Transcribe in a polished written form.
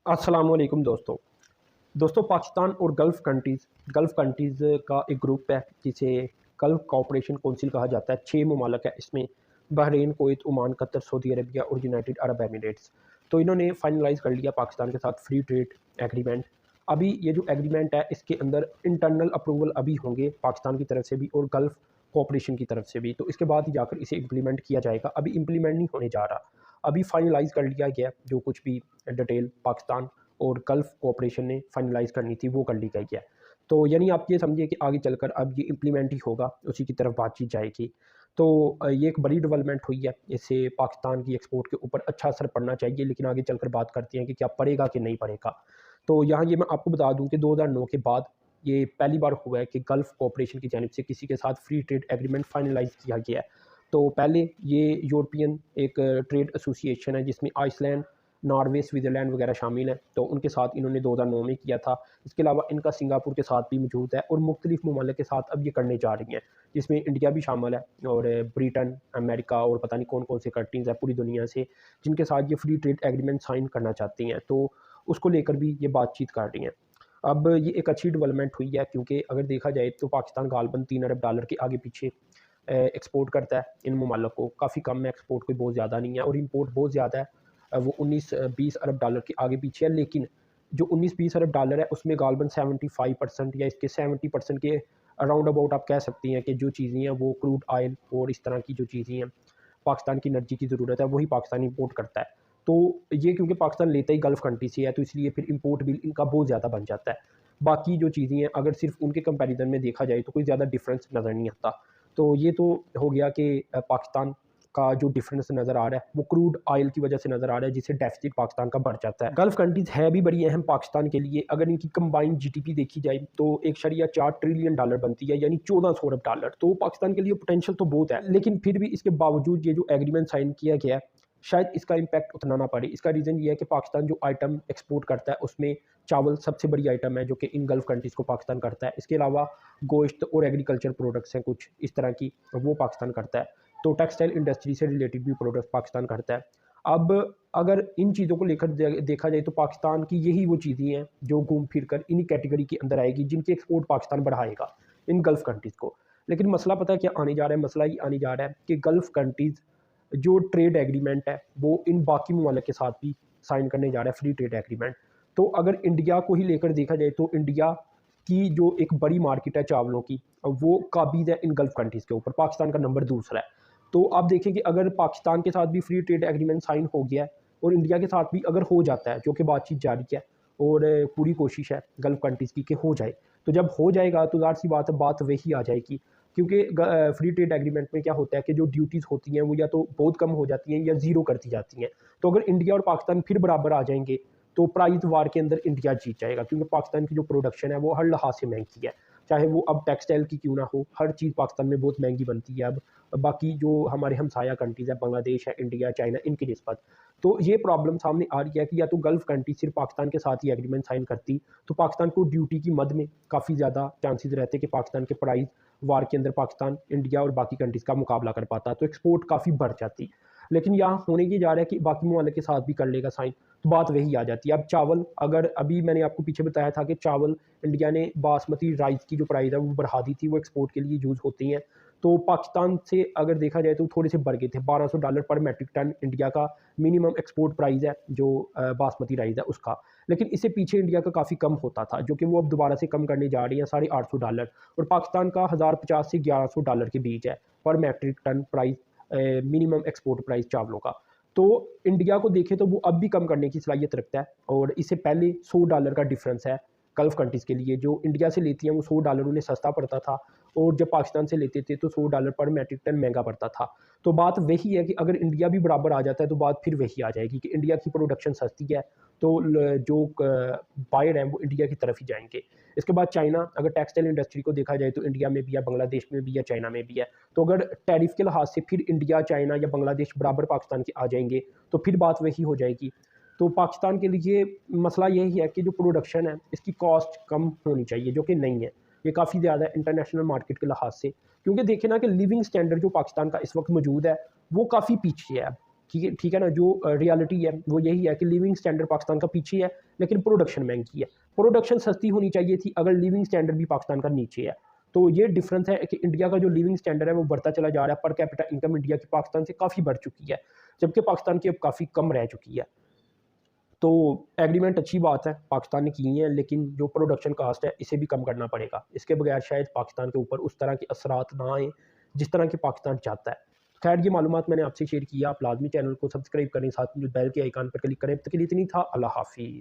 अस्सलाम वालेकुम दोस्तों पाकिस्तान और गल्फ़ कंट्रीज़ का एक ग्रुप है जिसे गल्फ़ कोऑपरेशन काउंसिल कहा जाता है। 6 ममालिक है इसमें, Bahrain, Kuwait, Oman, Qatar, Saudi Arabia और यूनाइटेड अरब एमिरेट्स। तो इन्होंने फाइनलाइज़ कर लिया पाकिस्तान के साथ फ्री ट्रेड एग्रीमेंट। अभी ये जो एग्रीमेंट है इसके अंदर इंटरनल अप्रूवल अभी होंगे पाकिस्तान की तरफ से भी और गल्फ़ कोऑपरेशन की तरफ से भी, तो इसके बाद ही जाकर इसे इम्प्लीमेंट किया जाएगा। अभी इम्प्लीमेंट नहीं होने जा रहा, अभी फाइनलाइज़ कर लिया गया जो कुछ भी डिटेल पाकिस्तान और गल्फ़ कोऑपरेशन ने फाइनलाइज़ करनी थी वो कर ली गई है। तो यानी आप ये समझिए कि आगे चलकर अब ये इम्प्लीमेंट ही होगा, उसी की तरफ बातचीत जाएगी। तो ये एक बड़ी डेवलपमेंट हुई है, इससे पाकिस्तान की एक्सपोर्ट के ऊपर अच्छा असर पड़ना चाहिए, लेकिन आगे चलकर बात करते हैं कि क्या पड़ेगा कि नहीं पड़ेगा। तो यहाँ ये मैं आपको बता दूँ कि 2009 के बाद ये पहली बार हुआ है कि गल्फ़ कोऑपरेशन की जानिब से किसी के साथ फ्री ट्रेड एग्रीमेंट फाइनलाइज़ किया गया है। तो पहले ये यूरोपियन एक ट्रेड एसोसिएशन है जिसमें आइसलैंड, नॉर्वे, स्विट्ज़रलैंड वगैरह शामिल हैं, तो उनके साथ इन्होंने 2009 में किया था। इसके अलावा इनका सिंगापुर के साथ भी मौजूद है और मुख्तलिफ़ ममालिक के साथ अब ये करने जा रही हैं, जिसमें इंडिया भी शामिल है और ब्रिटेन, अमेरिका और पता नहीं कौन-कौन से कंट्रीज़ हैं पूरी दुनिया से, जिनके साथ ये फ्री ट्रेड एग्रीमेंट साइन करना चाहती हैं। तो उसको लेकर भी ये बातचीत कर रही हैं। अब ये एक अच्छी डेवलपमेंट हुई है क्योंकि अगर देखा जाए तो पाकिस्तान गालबन $3 अरब के आगे पीछे एक्सपोर्ट करता है इन ममालिक को। काफ़ी कम है एक्सपोर्ट, कोई बहुत ज़्यादा नहीं है, और इंपोर्ट बहुत ज़्यादा है। वो 19-20 अरब डॉलर के आगे पीछे है, लेकिन जो 19-20 अरब डॉलर है उसमें गालबन 75% या इसके 70% के अराउंड अबाउट आप कह सकती हैं कि जो चीज़ें हैं वो क्रूड ऑयल और इस तरह की जो चीज़ें हैं, पाकिस्तान की एनर्जी की ज़रूरत है वही पाकिस्तान इंपोर्ट करता है। तो ये क्योंकि पाकिस्तान लेता ही गल्फ़ कंट्री से है, तो इसलिए फिर इंपोर्ट बिल इनका बहुत ज़्यादा बन जाता है। बाकी जो चीज़ें हैं अगर सिर्फ उनके कंपैरिजन में देखा जाए तो कोई ज़्यादा डिफरेंस नज़र नहीं आता। तो ये तो हो गया कि पाकिस्तान का जो डिफरेंस नज़र आ रहा है वो क्रूड ऑयल की वजह से नज़र आ रहा है, जिससे डेफिसिट पाकिस्तान का बढ़ जाता है। गल्फ़ कंट्रीज़ है भी बड़ी अहम पाकिस्तान के लिए। अगर इनकी कंबाइंड जीडीपी देखी जाए तो 1.4 ट्रिलियन डॉलर बनती है, यानी 1400 अरब डॉलर। तो पाकिस्तान के लिए पोटेंशियल तो बहुत है, लेकिन फिर भी इसके बावजूद ये जो एग्रीमेंट साइन किया गया है शायद इसका इम्पैक्ट उतना ना पड़े। इसका रीज़न ये है कि पाकिस्तान जो आइटम एक्सपोर्ट करता है उसमें चावल सबसे बड़ी आइटम है जो कि इन गल्फ़ कंट्रीज़ को पाकिस्तान करता है। इसके अलावा गोश्त और एग्रीकल्चर प्रोडक्ट्स हैं कुछ इस तरह की, वो पाकिस्तान करता है। तो टेक्सटाइल इंडस्ट्री से रिलेटेड भी प्रोडक्ट्स पाकिस्तान करता है। अब अगर इन चीज़ों को लेकर देखा जाए तो पाकिस्तान की यही वो चीज़ें हैं जो घूम फिर कर इन्हीं कैटेगरी के अंदर आएगी जिनकी एक्सपोर्ट पाकिस्तान बढ़ाएगा इन गल्फ़ कंट्रीज़ को। लेकिन मसला पता है क्या आने जा रहा है? मसला ये आने जा रहा है कि गल्फ़ कंट्रीज़ जो ट्रेड एग्रीमेंट है वो इन बाकी ममालिक के साथ भी साइन करने जा रहा है फ्री ट्रेड एग्रीमेंट। तो अगर इंडिया को ही लेकर देखा जाए तो इंडिया की जो एक बड़ी मार्केट है चावलों की, वो काबिज़ है इन गल्फ़ कंट्रीज़ के ऊपर, पाकिस्तान का नंबर दूसरा है। तो आप देखें कि अगर पाकिस्तान के साथ भी फ्री ट्रेड एग्रीमेंट साइन हो गया है और इंडिया के साथ भी अगर हो जाता है, जो कि बातचीत जारी है और पूरी कोशिश है गल्फ़ कंट्रीज़ की कि हो जाए, तो जब हो जाएगा तो ज़ाहिर सी बात है बात वही आ जाएगी। क्योंकि फ्री ट्रेड एग्रीमेंट में क्या होता है कि जो ड्यूटीज़ होती हैं वो या तो बहुत कम हो जाती हैं या ज़ीरो कर दी जाती हैं। तो अगर इंडिया और पाकिस्तान फिर बराबर आ जाएंगे तो प्राइस वार के अंदर इंडिया जीत जाएगा, क्योंकि पाकिस्तान की जो प्रोडक्शन है वो हर लिहाज से महंगी है। चाहे वो अब टेक्सटाइल की क्यों ना हो, हर चीज़ पाकिस्तान में बहुत महंगी बनती है अब, बाकी जो हमारे हमसाया कंट्रीज़ है, बांग्लादेश है, इंडिया, चाइना, इनकी निस्बत। तो ये प्रॉब्लम सामने आ रही है कि या तो गल्फ़ कंट्री सिर्फ पाकिस्तान के साथ ही एग्रीमेंट साइन करती तो पाकिस्तान को ड्यूटी की मद में काफ़ी ज़्यादा चांसेस रहते कि पाकिस्तान के प्राइस वार के अंदर पाकिस्तान, इंडिया और बाकी कंट्रीज़ का मुकाबला कर पाता, तो एक्सपोर्ट काफ़ी बढ़ जाती। लेकिन यहाँ होने ये जा रहा है कि बाकी ममालिक के साथ भी कर लेगा साइन, तो बात वही आ जाती है। अब चावल, अगर अभी मैंने आपको पीछे बताया था कि चावल इंडिया ने बासमती राइस की जो प्राइस है वो बढ़ा दी थी, वो एक्सपोर्ट के लिए यूज़ होती हैं। तो पाकिस्तान से अगर देखा जाए तो थोड़े से बढ़ गए थे, $1200 पर मेट्रिक टन इंडिया का मिनिमम एक्सपोर्ट प्राइस है जो बासमती राइस है उसका। लेकिन इससे पीछे इंडिया का काफ़ी कम होता था, जो कि वो अब दोबारा से कम करने जा रही है, $850, और पाकिस्तान का 1050 से $1100 के बीच है पर metric ton price, minimum export price चावलों का। तो इंडिया को देखें तो वो अब भी कम करने की सलाहियत रखता है, और इससे पहले $100 का डिफरेंस है गल्फ़ कंट्रीज़ के लिए। जो इंडिया से लेती हैं वो $100 उन्हें सस्ता पड़ता था, और जब पाकिस्तान से लेते थे तो $100 पर मेट्रिक टन महंगा पड़ता था। तो बात वही है कि अगर इंडिया भी बराबर आ जाता है तो बात फिर वही आ जाएगी कि इंडिया की प्रोडक्शन सस्ती है, तो जो बायर हैं वो इंडिया की तरफ ही जाएंगे। इसके बाद चाइना, अगर टेक्सटाइल इंडस्ट्री को देखा जाए तो इंडिया में भी है, बांग्लादेश में भी है, चाइना में भी है। तो अगर टैरिफ के लिहाज से फिर इंडिया, चाइना या बांग्लादेश बराबर पाकिस्तान के आ जाएंगे तो फिर बात वही हो जाएगी। तो पाकिस्तान के लिए मसला यही है कि जो प्रोडक्शन है इसकी कॉस्ट कम होनी चाहिए, जो कि नहीं है। ये काफ़ी ज़्यादा है इंटरनेशनल मार्केट के लिहाज से, क्योंकि देखें ना कि लिविंग स्टैंडर्ड जो पाकिस्तान का इस वक्त मौजूद है वो काफ़ी पीछे है। ठीक है ना। जो रियलिटी है वो यही है कि लिविंग स्टैंडर्ड पाकिस्तान का पीछे है, लेकिन प्रोडक्शन महंगी है। प्रोडक्शन सस्ती होनी चाहिए थी अगर लिविंग स्टैंडर्ड भी पाकिस्तान का नीचे है। तो ये डिफरेंस है कि इंडिया का जो लिविंग स्टैंडर्ड है वो बढ़ता चला जा रहा है। पर कैपिटा इनकम इंडिया की पाकिस्तान से काफ़ी बढ़ चुकी है, जबकि पाकिस्तान की अब काफ़ी कम रह चुकी है। तो एग्रीमेंट अच्छी बात है पाकिस्तान ने की है, लेकिन जो प्रोडक्शन कास्ट है इसे भी कम करना पड़ेगा। इसके बगैर शायद पाकिस्तान के ऊपर उस तरह के असरात ना आए जिस तरह की पाकिस्तान चाहता है। खैर, ये मालूमात मैंने आपसे शेयर किया। आप लाजमी चैनल को सब्सक्राइब करें, साथ में जो बेल के आइकन पर क्लिक करें। अब तक के लिए इतनी था। अल्लाह हाफिज़।